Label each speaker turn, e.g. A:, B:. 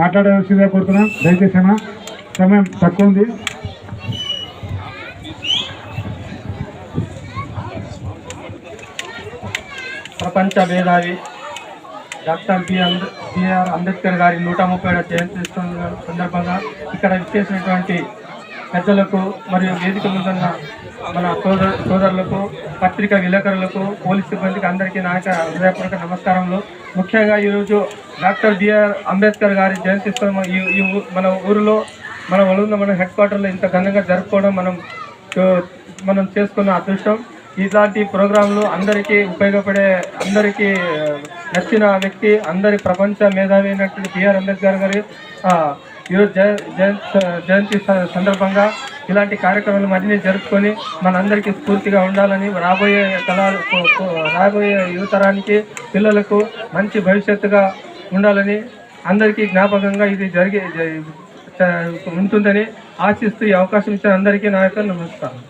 A: మాట్లాడవలసిందిగా కోరుతున్నాం. దయచేసి సమయం తక్కువ ఉంది.
B: ప్రపంచ మేధావి డాక్టర్ బిఆర్ అంబేద్కర్ గారి 130వ జయంతి సందర్భంగా ఇక్కడ విచ్చేసినటువంటి పెద్దలకు మరియు వేదిక ముందున్న మన సోదరులకు, పత్రికా విలేకరులకు, పోలీస్ సిబ్బందికి అందరికీ నా యొక్క హృదయపూర్వక నమస్కారములు. ముఖ్యంగా ఈరోజు డాక్టర్ బిఆర్ అంబేద్కర్ గారి జయంతి మన ఊరిలో మన హెడ్ క్వార్టర్లో ఇంత ఘనంగా జరుపుకోవడం మనం చేసుకున్న అదృష్టం. ఇలాంటి ప్రోగ్రాంలు అందరికీ ఉపయోగపడే, అందరికీ నచ్చిన వ్యక్తి, అందరి ప్రపంచ మేధావి అయినటువంటి బిఆర్ అంబేద్కర్ గారి ఈరోజు జయంతి సందర్భంగా ఇలాంటి కార్యక్రమాలు మరిన్ని జరుపుకొని మనందరికీ స్ఫూర్తిగా ఉండాలని, రాబోయే యువతరానికి, పిల్లలకు మంచి భవిష్యత్తుగా ఉండాలని, అందరికీ జ్ఞాపకంగా ఇది ఉంటుందని ఆశిస్తూ ఈ అవకాశం ఇచ్చిన అందరికీ నా యొక్క నమస్కారం.